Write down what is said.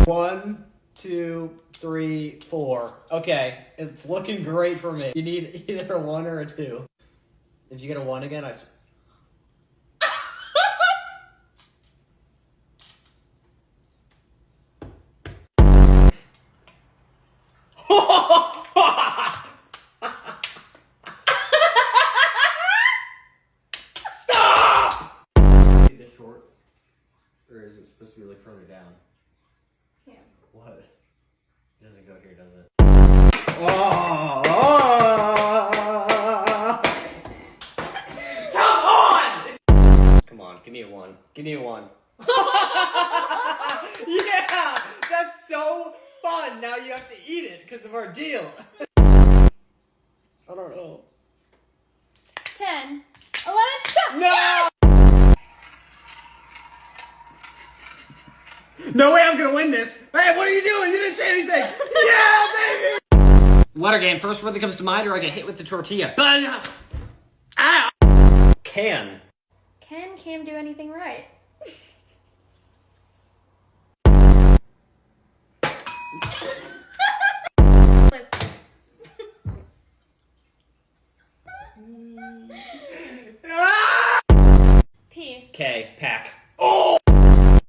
1, 2, 3, 4. Okay, it's looking great for me. You need either a 1 or a 2. If you get a 1 again, I... Stop! Is it short? Or is it supposed to be like further down? Yeah. What? It doesn't go here, does it? Come on! Come on, give me a 1. Give me a 1. Yeah! That's so fun! Now you have to eat it because of our deal. I don't know. 10, 11, stop! No! No way I'm gonna win this! Hey, what are you doing? You didn't say anything! Yeah, baby! Letter game. First word that comes to mind, or I get hit with the tortilla. Ow! Can. Can Cam do anything right?